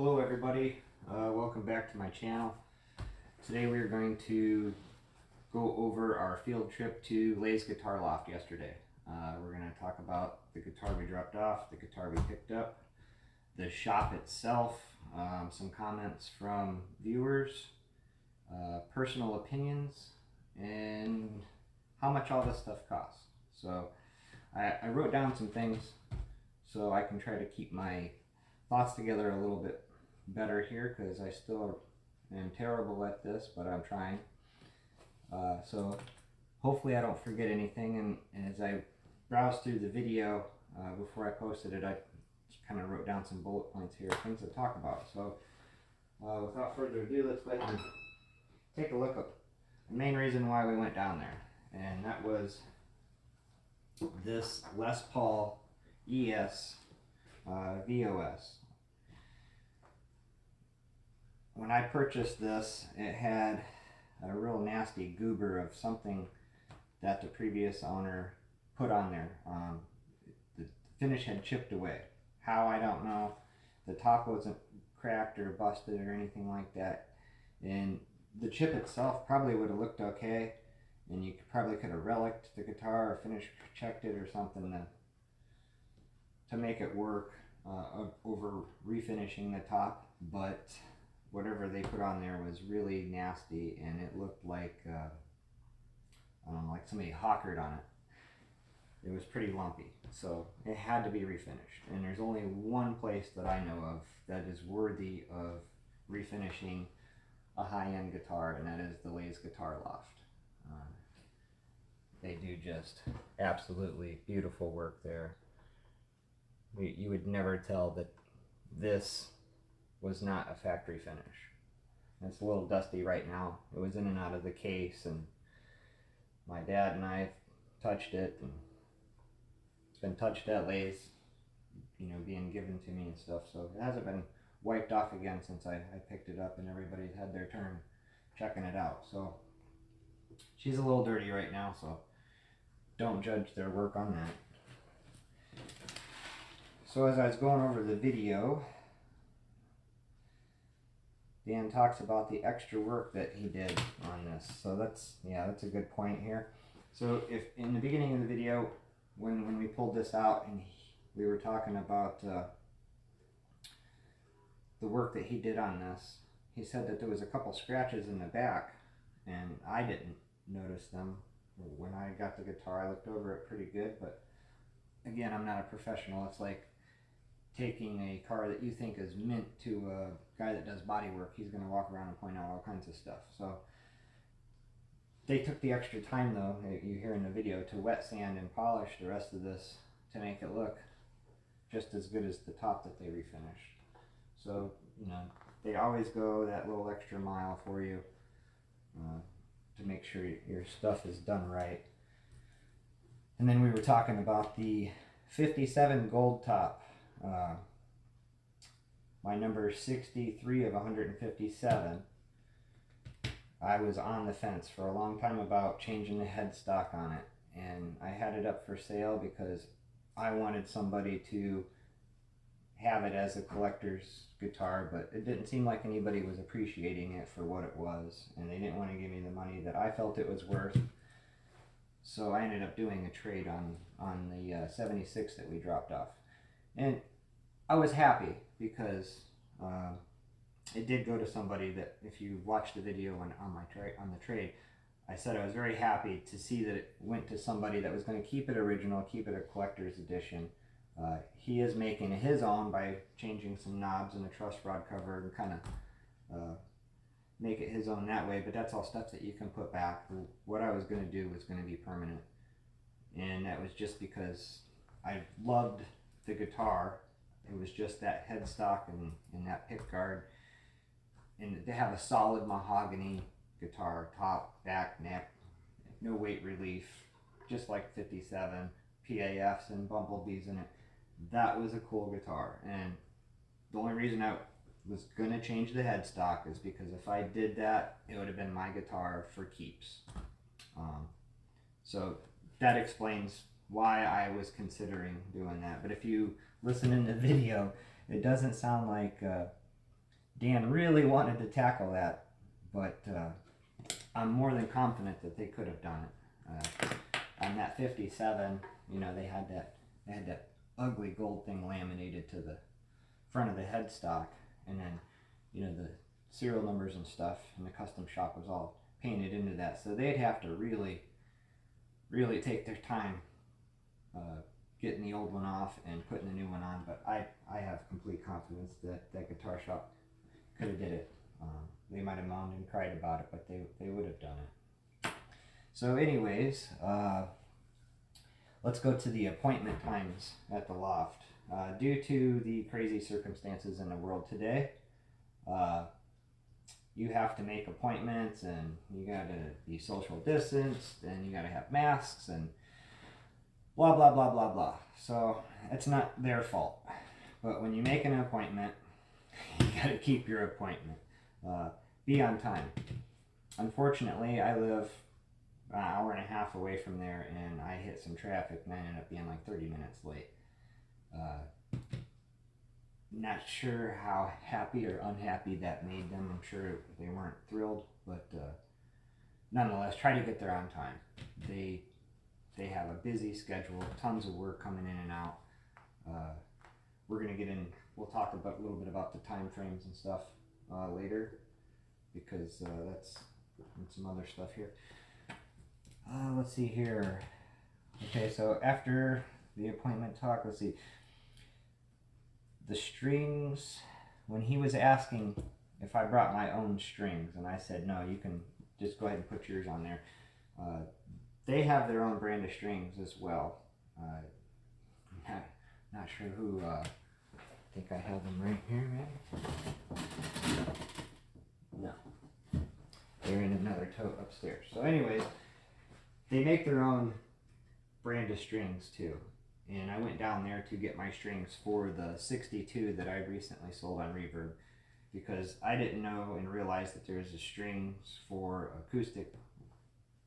Hello everybody, welcome back to my channel. Today we are going to go over our field trip to Lay's Guitar Loft yesterday. We're going to talk about the guitar we dropped off, the guitar we picked up, the shop itself, some comments from viewers, personal opinions, and how much all this stuff costs. So I wrote down some things so I can try to keep my thoughts together a little bit better here, because I still am terrible at this, but I'm trying. So hopefully I don't forget anything, and as I browsed through the video before I posted it, I just kind of wrote down some bullet points here, things to talk about. So without further ado, let's go ahead and take a look at the main reason why we went down there, and that was this Les Paul ES VOS. When I purchased this, it had a real nasty goober of something that the previous owner put on there. The finish had chipped away. How, I don't know. The top wasn't cracked or busted or anything like that. And the chip itself probably would have looked okay, and you probably could have reliced the guitar or finish checked it or something to make it work over refinishing the top, but whatever they put on there was really nasty, and it looked like I don't know, like somebody hawkered on it. It was pretty lumpy, so it had to be refinished. And there's only one place that I know of that is worthy of refinishing a high-end guitar, and that is the Lay's Guitar Loft. They do just absolutely beautiful work there. You would never tell that this was not a factory finish. It's a little dusty right now. It was in and out of the case, and my dad and I touched it, and it's been touched at Lay's, you know, being given to me and stuff, so it hasn't been wiped off again since I picked it up, and everybody's had their turn checking it out. So she's a little dirty right now, so don't judge their work on that. So as I was going over the video, Dan talks about the extra work that he did on this. So that's a good point here. So if in the beginning of the video, when we pulled this out and we were talking about the work that he did on this, he said that there was a couple scratches in the back, and I didn't notice them. When I got the guitar, I looked over it pretty good, but again, I'm not a professional. It's like taking a car that you think is mint to a guy that does body work. He's going to walk around and point out all kinds of stuff. So they took the extra time, though, you hear in the video, to wet sand and polish the rest of this to make it look just as good as the top that they refinished. So, you know, they always go that little extra mile for you to make sure your stuff is done right. And then we were talking about the 57 Goldtop. My number 63 of 157. I was on the fence for a long time about changing the headstock on it, and I had it up for sale because I wanted somebody to have it as a collector's guitar, but it didn't seem like anybody was appreciating it for what it was, and they didn't want to give me the money that I felt it was worth. So I ended up doing a trade on the 76 that we dropped off, and I was happy because it did go to somebody that, if you watch the video on the trade, I said I was very happy to see that it went to somebody that was going to keep it original, keep it a collector's edition. He is making his own by changing some knobs and a truss rod cover and kind of make it his own that way, but that's all stuff that you can put back. What I was going to do was going to be permanent, and that was just because I loved the guitar. It was just that headstock and that pick guard, and to have a solid mahogany guitar, top, back, neck, no weight relief, just like 57, PAFs and bumblebees in it. That was a cool guitar, and the only reason I was going to change the headstock is because if I did that, it would have been my guitar for keeps. So that explains why I was considering doing that. But if you listen in the video, it doesn't sound like Dan really wanted to tackle that, but I'm more than confident that they could have done it. On that 57, you know, they had that ugly gold thing laminated to the front of the headstock, and then, you know, the serial numbers and stuff in the custom shop was all painted into that. So they'd have to really, really take their time getting the old one off and putting the new one on. But I have complete confidence that that guitar shop could have did it. They might have moaned and cried about it, but they would have done it. So anyways, let's go to the appointment times at the loft. Due to the crazy circumstances in the world today, you have to make appointments, and you gotta be social distanced, and you gotta have masks, and blah blah blah blah blah. So it's not their fault, but when you make an appointment, you gotta keep your appointment. Be on time. Unfortunately, I live an hour and a half away from there, and I hit some traffic, and I ended up being like 30 minutes late. Not sure how happy or unhappy that made them. I'm sure they weren't thrilled, but nonetheless, try to get there on time. They have a busy schedule, tons of work coming in and out. We're gonna get in. We'll talk about a little bit about the time frames and stuff later, because that's some other stuff here. Let's see here. Okay, so after the appointment talk, let's see. The strings, when he was asking if I brought my own strings, and I said, no, you can just go ahead and put yours on there. They have their own brand of strings as well. Not sure who, I think I have them right here, maybe? No. They're in another tote upstairs. So anyways, they make their own brand of strings too. And I went down there to get my strings for the 62 that I recently sold on Reverb, because I didn't know and realize that there's a strings for acoustic.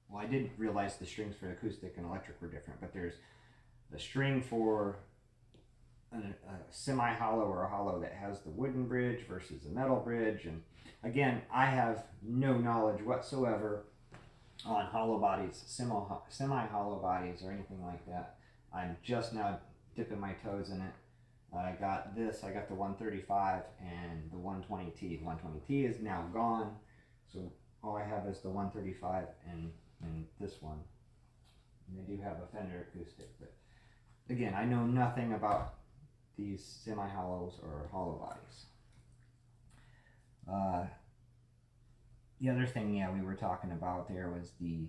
Well, I didn't realize the strings for acoustic and electric were different, but there's a string for a semi-hollow or a hollow that has the wooden bridge versus a metal bridge. And again, I have no knowledge whatsoever on hollow bodies, semi-hollow bodies, or anything like that. I'm just now dipping my toes in it. I got the 135 and the 120T. The 120T is now gone, so all I have is the 135 and this one. And they do have a Fender acoustic, but again, I know nothing about these semi-hollows or hollow bodies. The other thing, we were talking about there was the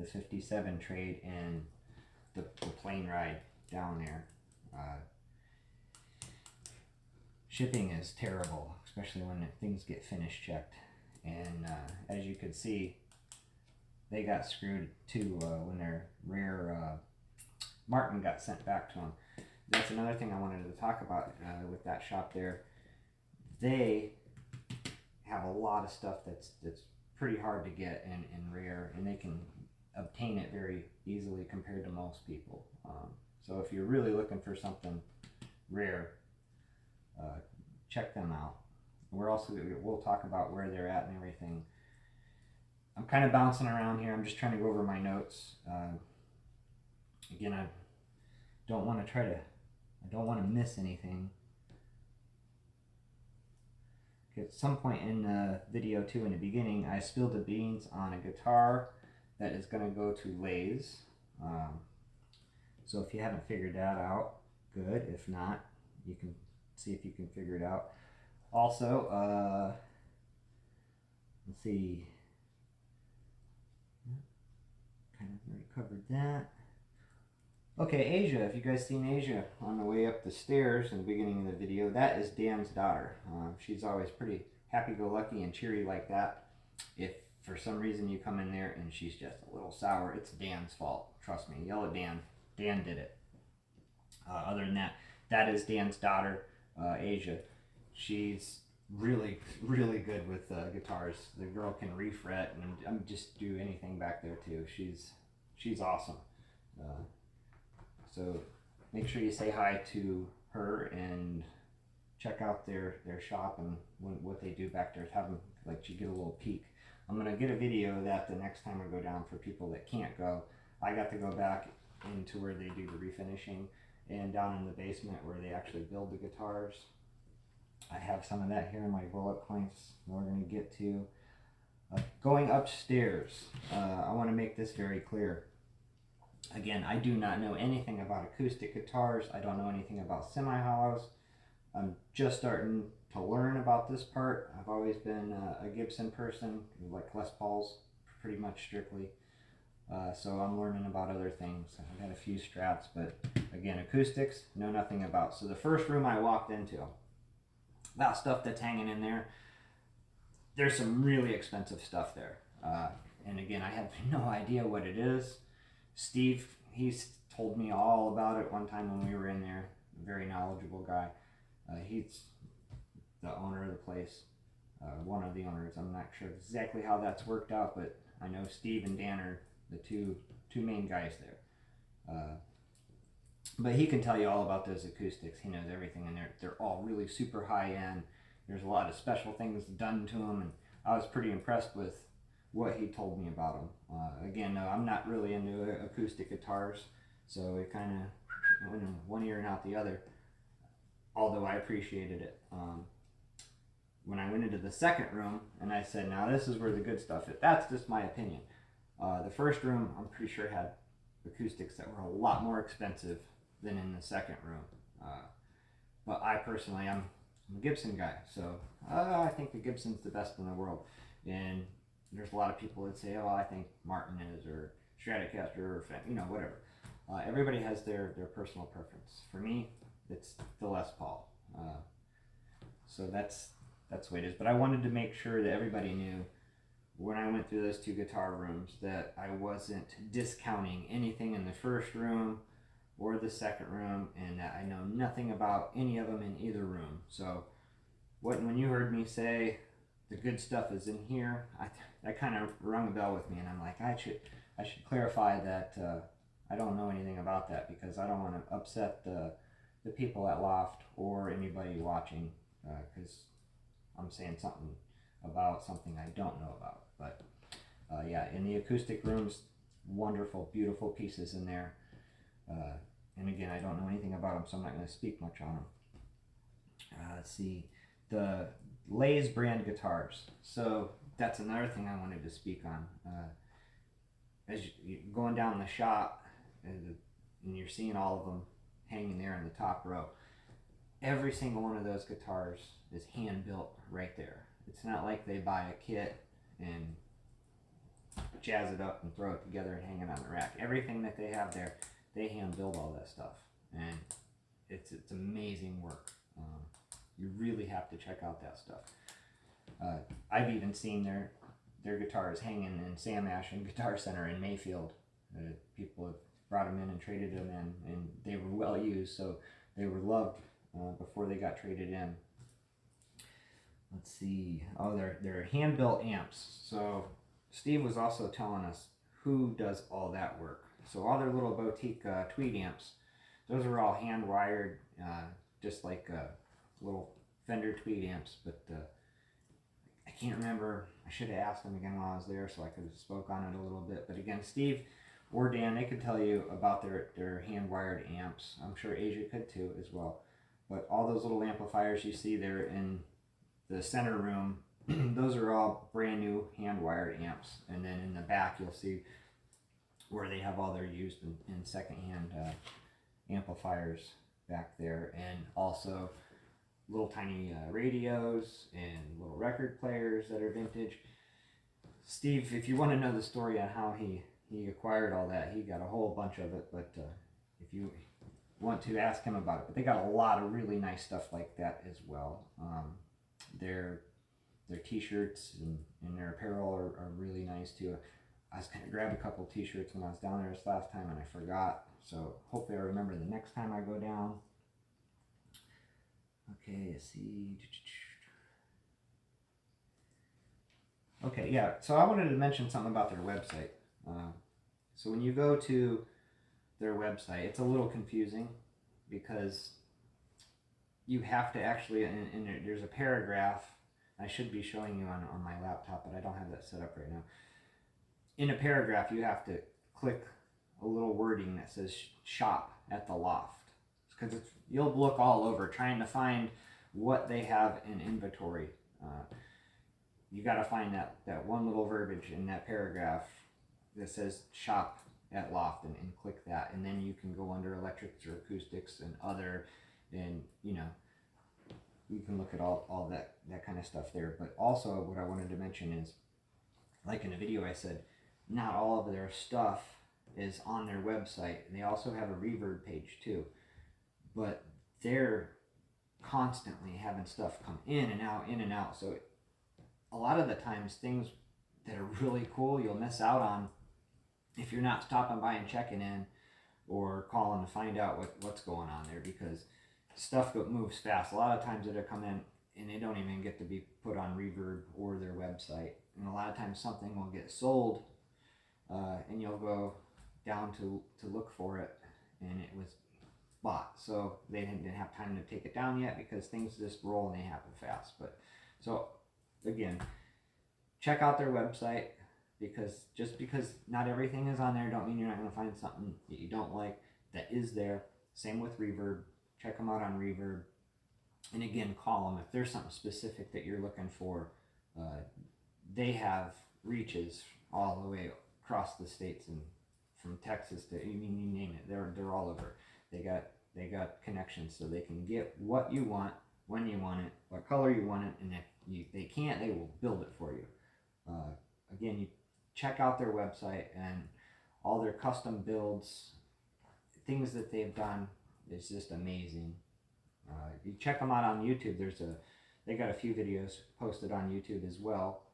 57 trade and the plane ride down there. Shipping is terrible, especially when things get finish checked. And as you could see, they got screwed too when their rare Martin got sent back to them. That's another thing I wanted to talk about with that shop there. They have a lot of stuff that's pretty hard to get and rare, and they can obtain it very easily compared to most people. So if you're really looking for something rare, check them out. We'll talk about where they're at and everything. I'm kind of bouncing around here. I'm just trying to go over my notes. Again, I don't want to miss anything. At some point in the video too, in the beginning, I spilled the beans on a guitar that is going to go to Lay's. So if you haven't figured that out, good. If not, you can see if you can figure it out. Also, let's see. Kind of already covered that. Okay, Asia. If you guys seen Asia on the way up the stairs in the beginning of the video, that is Dan's daughter. She's always pretty happy-go-lucky and cheery like that. If for some reason you come in there and she's just a little sour, it's Dan's fault. Trust me. Yell at Dan. Dan did it. Other than that, that is Dan's daughter, Asia. She's really, really good with guitars. The girl can refret and just do anything back there too. She's awesome. So make sure you say hi to her and check out their shop and what they do back there. Have them let you get a little peek. I'm gonna get a video of that the next time I go down for people that can't go. I got to go back into where they do the refinishing and down in the basement where they actually build the guitars. I have some of that here in my roll-up points we're going to get to. Going upstairs, I want to make this very clear. Again, I do not know anything about acoustic guitars. I don't know anything about semi-hollows. I'm just starting to learn about this part. I've always been a Gibson person, like Les Pauls, pretty much strictly. So I'm learning about other things. I've got a few Strats, but again, acoustics, know nothing about. So the first room I walked into, that stuff that's hanging in there, there's some really expensive stuff there. And again, I have no idea what it is. Steve, he's told me all about it one time when we were in there. A very knowledgeable guy. He's the owner of the place, one of the owners. I'm not sure exactly how that's worked out, but I know Steve and Dan are the two main guys there. But he can tell you all about those acoustics. He knows everything, and they're all really super high end. There's a lot of special things done to them, and I was pretty impressed with what he told me about them. Again, no, I'm not really into acoustic guitars, so it kind of went in one ear and out the other, although I appreciated it. When I went into the second room, and I said, now this is where the good stuff is. That's just my opinion. The first room, I'm pretty sure, had acoustics that were a lot more expensive than in the second room. But I personally, I'm a Gibson guy, so I think the Gibson's the best in the world. And there's a lot of people that say, oh, I think Martin is, or Stratocaster, or whatever. Everybody has their personal preference. For me, it's the Les Paul. So that's the way it is. But I wanted to make sure that everybody knew when I went through those two guitar rooms that I wasn't discounting anything in the first room or the second room, and that I know nothing about any of them in either room. So when you heard me say the good stuff is in here, that kind of rung a bell with me, and I'm like, I should clarify that I don't know anything about that, because I don't want to upset the people at Loft or anybody watching, because I'm saying something about something I don't know about. But yeah, in the acoustic rooms, wonderful, beautiful pieces in there. And again, I don't know anything about them, so I'm not going to speak much on them. Let's see, the Lay's brand guitars. So that's another thing I wanted to speak on. As you're going down the shop, and you're seeing all of them hanging there in the top row, every single one of those guitars is hand built right there. It's not like they buy a kit and jazz it up and throw it together and hang it on the rack. Everything that they have there, they hand build all that stuff, and it's amazing work. You really have to check out that stuff. I've even seen their guitars hanging in Sam Ashen Guitar Center in Mayfield. People have brought them in and traded them in, and they were well used, so they were loved before they got traded in. Let's see. Oh, they're hand-built amps. So Steve was also telling us who does all that work. So all their little boutique tweed amps, those are all hand-wired, just like little Fender tweed amps. But I can't remember. I should have asked them again while I was there, so I could have spoke on it a little bit. But again, Steve or Dan, they could tell you about their hand-wired amps. I'm sure Asia could too as well. But all those little amplifiers you see there in the center room, those are all brand new hand-wired amps. And then in the back, you'll see where they have all their used and second-hand amplifiers back there, and also little tiny radios and little record players that are vintage. Steve, if you want to know the story on how he acquired all that, he got a whole bunch of it, but if you want to, ask him about it. But they got a lot of really nice stuff like that as well. Their t-shirts and their apparel are really nice too. I was going to grab a couple t-shirts when I was down there this last time, and I forgot. So hopefully I remember the next time I go down. Okay, let's see. Okay, yeah. So I wanted to mention something about their website. So when you go to their website, it's a little confusing because you have to actually, there's a paragraph. I should be showing you on my laptop, but I don't have that set up right now. In a paragraph, you have to click a little wording that says shop at the loft, because you'll look all over trying to find what they have in inventory. You got to find that one little verbiage in that paragraph that says shop at loft, and click that, and then you can go under electrics or acoustics and other, and you can look at all that kind of stuff there. But also what I wanted to mention is, like in the video I said, not all of their stuff is on their website. And they also have a reverb page too, but they're constantly having stuff come in and out. So a lot of the times things that are really cool you'll miss out on if you're not stopping by and checking in or calling to find out what's going on there, because stuff moves fast. A lot of times it'll come in and they don't even get to be put on reverb or their website. And a lot of times something will get sold, and you'll go down to look for it, and it was bought. So they didn't have time to take it down yet, because things just roll and they happen fast. But so again, check out their website, because just because not everything is on there don't mean you're not going to find something that you don't like that is there. Same with reverb. Check them out on reverb, and again, call them if there's something specific that you're looking for. They have reaches all the way across the states, and from Texas to you name it, they're all over. They got connections, so they can get what you want, when you want it, what color you want it, and if they can't, they will build it for you. Again, you check out their website and all their custom builds, things that they've done is just amazing. You check them out on YouTube. They got a few videos posted on YouTube as well.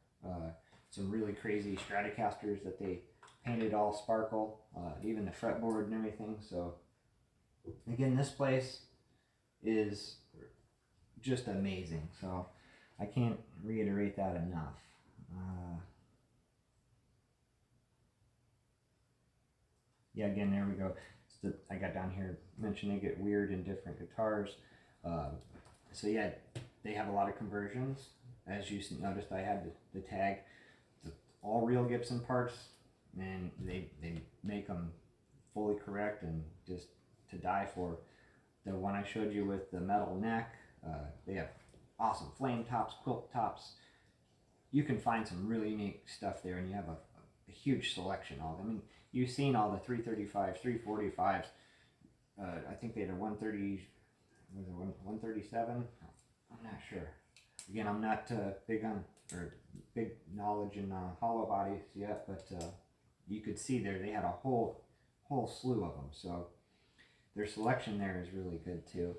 Some really crazy Stratocasters that they painted all sparkle, even the fretboard and everything. So again, this place is just amazing. So I can't reiterate that enough. Yeah, again, there we go. I got down here mentioned they get weird in different guitars. So yeah, they have a lot of conversions. As you noticed, I had the tag. It's all real Gibson parts, and they make them fully correct and just to die for. The one I showed you with the metal neck, they have awesome flame tops, quilt tops. You can find some really unique stuff there, and you have a huge selection of them. I mean, you've seen all the 335s, 345s. I think they had a 130, was it 137? I'm not sure. Again, I'm not big knowledge in hollow bodies yet, but you could see there they had a whole slew of them. So their selection there is really good too.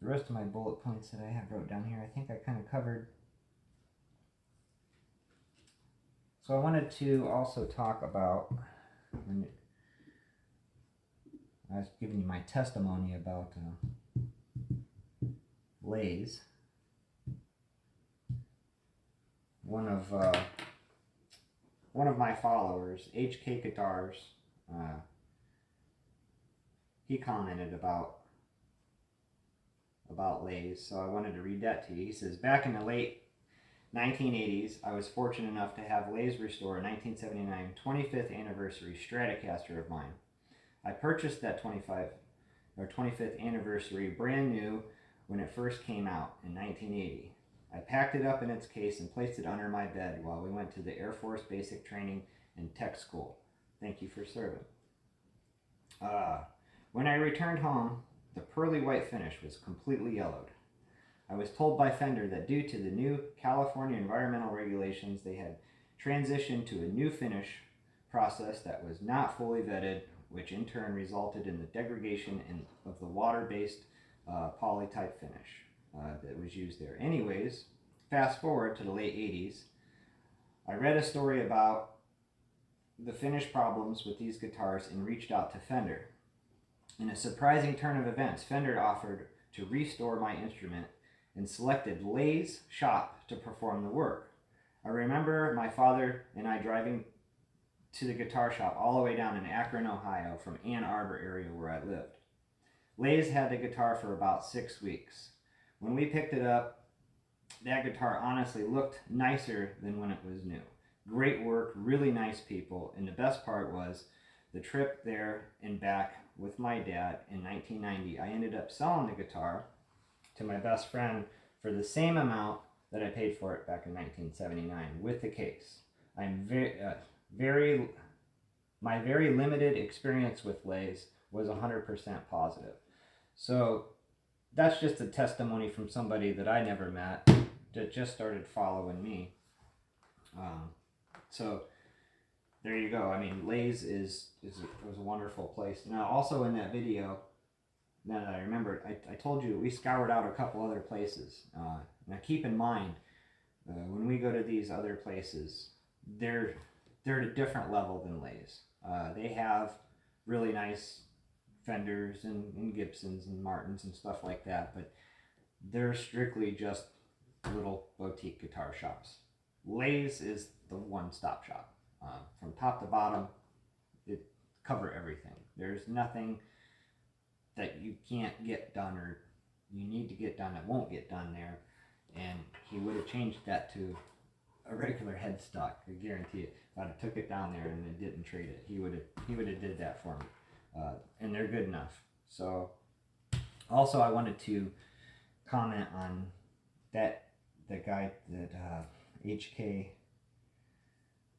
The rest of my bullet points that I have wrote down here, I think I kind of covered. So I wanted to also talk about, when I was giving you my testimony about Lays. One of my followers, HK Guitars, he commented about Lays, so I wanted to read that to you. He says, back in the late 1980s, I was fortunate enough to have Lays restore a 1979 25th anniversary Stratocaster of mine. I purchased that 25th anniversary brand new when it first came out in 1980. I packed it up in its case and placed it under my bed while we went to the Air Force Basic Training and Tech School. Thank you for serving. When I returned home, the pearly white finish was completely yellowed. I was told by Fender that due to the new California environmental regulations, they had transitioned to a new finish process that was not fully vetted, which in turn resulted in the degradation of the water-based poly-type finish that was used there. Anyways, fast forward to the late 80s, I read a story about the finish problems with these guitars and reached out to Fender. In a surprising turn of events, Fender offered to restore my instrument and selected Lay's shop to perform the work. I remember my father and I driving to the guitar shop all the way down in Akron, Ohio from Ann Arbor area where I lived. Lay's had the guitar for about 6 weeks. When we picked it up, that guitar honestly looked nicer than when it was new. Great work, really nice people, and the best part was the trip there and back with my dad in 1990. I ended up selling the guitar to my best friend for the same amount that I paid for it back in 1979 with the case. My very limited experience with Lay's was 100% positive. So that's just a testimony from somebody that I never met that just started following me. So there you go. I mean, Lay's was a wonderful place. Now, also in that video, now that I remember, I told you we scoured out a couple other places. Now keep in mind, when we go to these other places, they're at a different level than Lay's. They have really nice Fenders and Gibsons and Martins and stuff like that, but they're strictly just little boutique guitar shops. Lay's is the one-stop shop. From top to bottom, it cover everything. There's nothing that you can't get done or you need to get done that won't get done there. And he would have changed that to a regular headstock, I guarantee it. If I took it down there and it didn't trade it, he would have did that for me. And they're good enough. So also I wanted to comment on the guy that HK,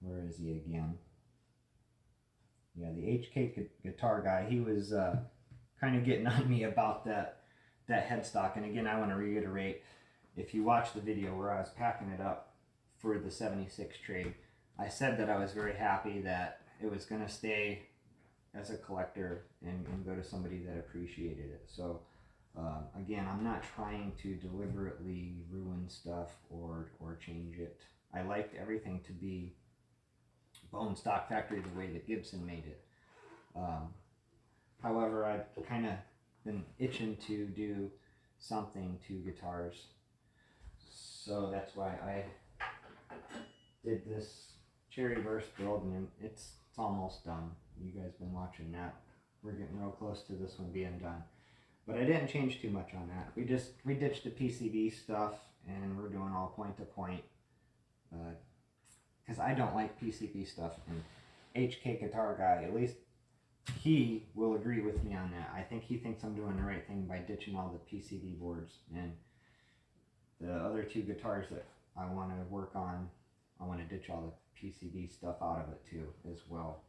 where is he again? Yeah, the HK guitar guy. He was kind of getting on me about that headstock. And again, I want to reiterate, if you watch the video where I was packing it up for the 76 trade, I said that I was very happy that it was going to stay as a collector and go to somebody that appreciated it. So again, I'm not trying to deliberately ruin stuff or change it. I liked everything to be bone stock factory the way that Gibson made it. However, I've kind of been itching to do something to guitars, so that's why I did this Cherry Burst build, and it's almost done. You guys been watching that. We're getting real close to this one being done, but I didn't change too much on that. We ditched the PCB stuff, and we're doing all point to point, because I don't like PCB stuff. And HK guitar guy, at least he will agree with me on that. I think he thinks I'm doing the right thing by ditching all the PCB boards. And the other two guitars that I want to work on, I want to ditch all the PCB stuff out of it too as well.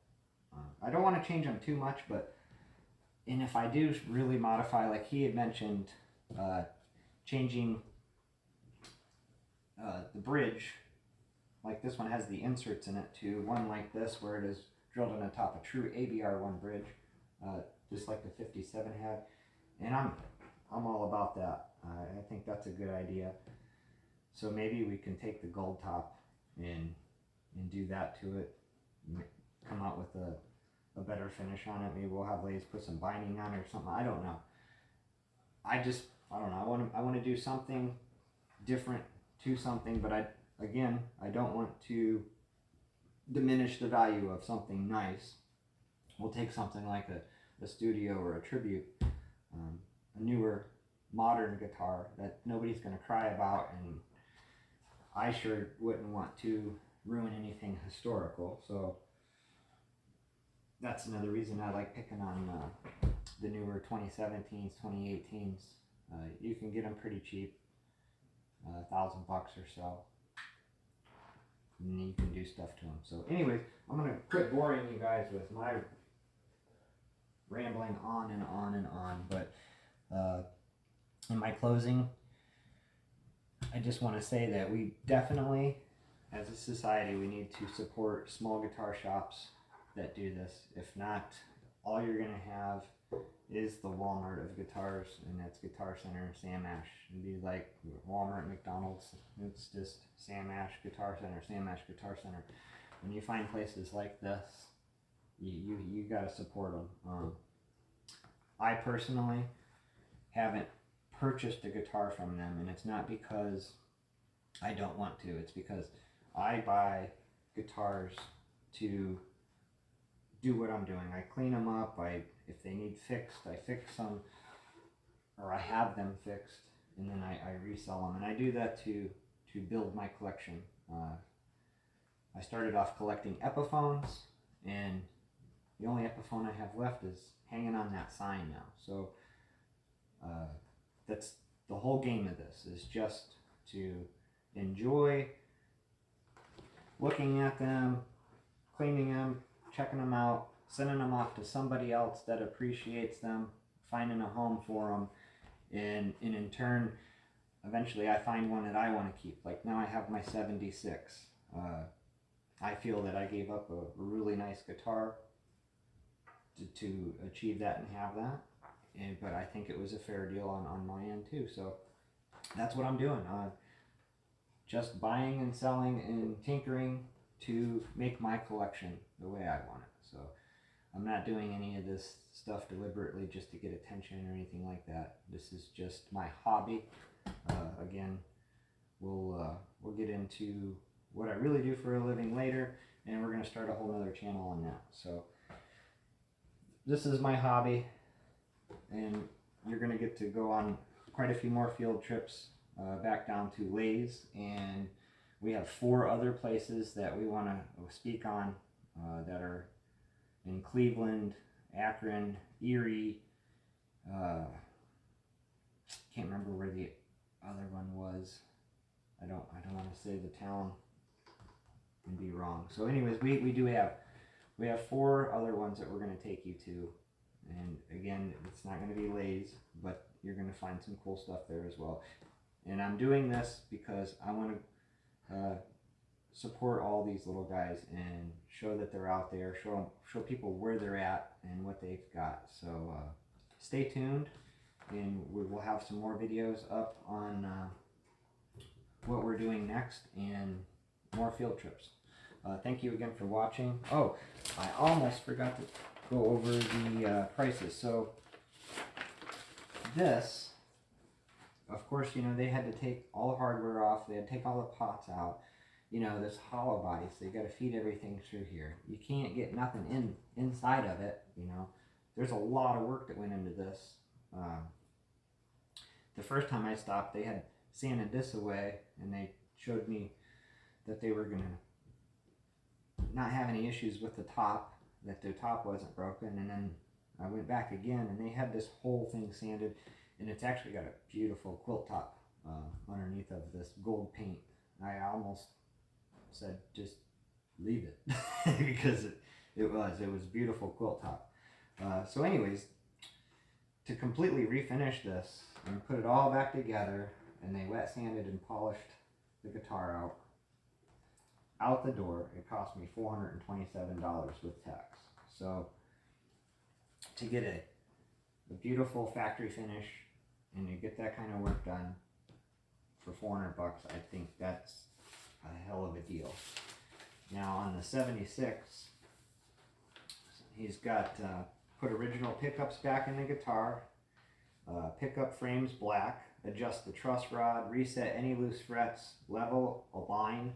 I don't want to change them too much, and if I do really modify, like he had mentioned, changing the bridge, like this one has the inserts in it, to one like this where it is drilled on the top, a true ABR1 bridge, just like the 57 had, and I'm all about that. I think that's a good idea. So maybe we can take the Goldtop and do that to it, come out with a better finish on it. Maybe we'll have Lay's put some binding on it or something. I don't know. I don't know. I want to do something different to something, but I don't want to diminish the value of something nice. We'll take something like a studio or a tribute, a newer modern guitar that nobody's going to cry about, and I sure wouldn't want to ruin anything historical. So that's another reason I like picking on the newer 2017s, 2018s. You can get them pretty cheap, $1,000 or so, and you can do stuff to them. So anyways, I'm going to quit boring you guys with my rambling on and on and on, but in my closing, I just want to say that we definitely, as a society, we need to support small guitar shops that do this. If not, all you're going to have is the Walmart of guitars, and that's Guitar Center, Sam Ash. It'd be like Walmart, McDonald's. It's just Sam Ash Guitar Center, Sam Ash Guitar Center. when you find places like this, you got to support them. I personally haven't purchased a guitar from them, and it's not because I don't want to. It's because I buy guitars to do what I'm doing. I clean them up. If they need fixed, I fix them, or I have them fixed, and then I resell them. And I do that to build my collection. I started off collecting Epiphones, and the only Epiphone I have left is hanging on that sign now. So that's the whole game of this, is just to enjoy looking at them, cleaning them, checking them out, sending them off to somebody else that appreciates them, finding a home for them, and in turn, eventually I find one that I want to keep. Like now I have my 76. I feel that I gave up a really nice guitar to achieve that and have that, but I think it was a fair deal on my end too. So that's what I'm doing. Just buying and selling and tinkering to make my collection the way I want it. So I'm not doing any of this stuff deliberately just to get attention or anything like that. This is just my hobby. Again, we'll get into what I really do for a living later, and we're going to start a whole other channel on that. So this is my hobby, and you're going to get to go on quite a few more field trips back down to Lay's, and we have 4 other places that we want to speak on that are in Cleveland, Akron, Erie. Can't remember where the other one was. I don't want to say the town and be wrong. So anyways, we have 4 other ones that we're going to take you to, and again, it's not going to be Lay's, but you're going to find some cool stuff there as well. And I'm doing this because I want to support all these little guys and show that they're out there, show people where they're at and what they've got. So stay tuned, and we will have some more videos up on what we're doing next and more field trips. Thank you again for watching. Oh, I almost forgot to go over the prices. So this, of course, you know, they had to take all the hardware off. They had to take all the pots out. You know, this hollow body, so you got to feed everything through here. You can't get nothing inside of it. You know, there's a lot of work that went into this. The first time I stopped, they had sanded this away, and they showed me that they were gonna not have any issues with the top, that the top wasn't broken. And then I went back again, and they had this whole thing sanded, and it's actually got a beautiful quilt top underneath of this gold paint. I almost said just leave it because it was beautiful quilt top. So anyways, to completely refinish this and put it all back together, and they wet sanded and polished the guitar out the door, it cost me $427 with tax. So to get a beautiful factory finish and you get that kind of work done for $400, I think that's a hell of a deal. Now on the 76, he's got put original pickups back in the guitar, pickup frames black, adjust the truss rod, reset any loose frets, level, align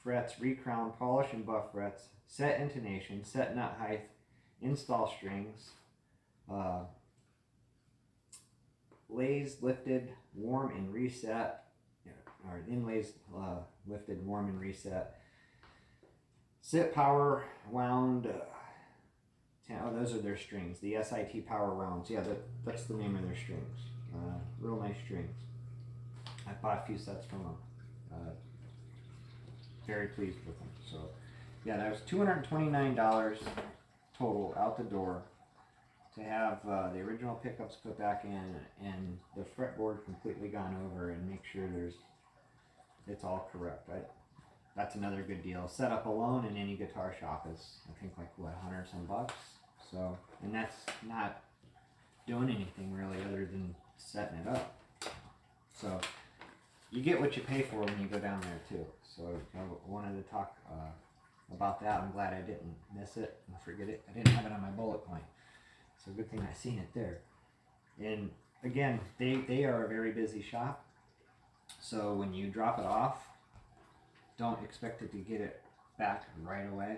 frets, recrown, polish and buff frets, set intonation, set nut height, install strings, lays lifted, warm and reset, or inlays lifted, warm and reset, sit power wound. Oh, those are their strings, the SIT power rounds. Yeah, that's the name of their strings. Real nice strings. I bought a few sets from them. Very pleased with them. So yeah, that was $229 total out the door to have the original pickups put back in and the fretboard completely gone over, and make sure it's all correct. That's another good deal. Setup alone in any guitar shop is, I think, like what, $100 some bucks. So, and that's not doing anything really other than setting it up. So you get what you pay for when you go down there too. So I wanted to talk about that. I'm glad I didn't miss it and forget it. I didn't have it on my bullet point. So good thing I seen it there. And again, they are a very busy shop. So when you drop it off, don't expect it to get it back right away.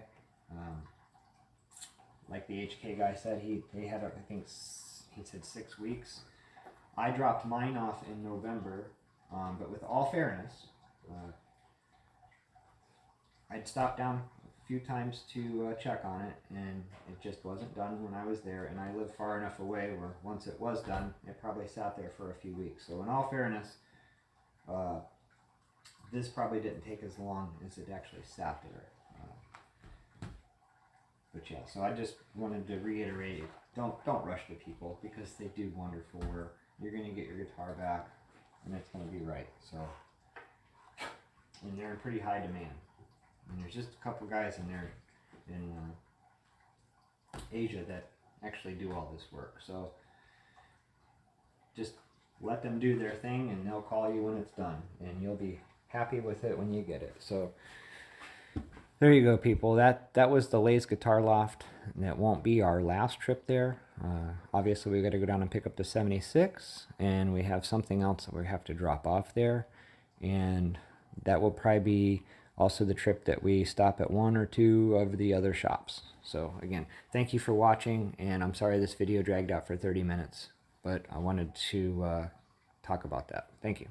Like the HK guy said, they had, I think he said 6 weeks. I dropped mine off in November, but with all fairness, I'd stopped down a few times to check on it, and it just wasn't done when I was there, and I live far enough away where once it was done, it probably sat there for a few weeks. So in all fairness, this probably didn't take as long as it actually sat there. But yeah, so I just wanted to reiterate, don't rush the people, because they do wonderful work. You're going to get your guitar back, and it's going to be right. So, and they're in pretty high demand. And there's just a couple guys in there in Asia that actually do all this work. So just let them do their thing, and they'll call you when it's done, and you'll be happy with it when you get it. So there you go, people. That was the Lay's Guitar Loft. And that won't be our last trip there. Obviously, we got to go down and pick up the 76, and we have something else that we have to drop off there. And that will probably be also the trip that we stop at 1 or 2 of the other shops. So again, thank you for watching, and I'm sorry this video dragged out for 30 minutes, but I wanted to talk about that. Thank you.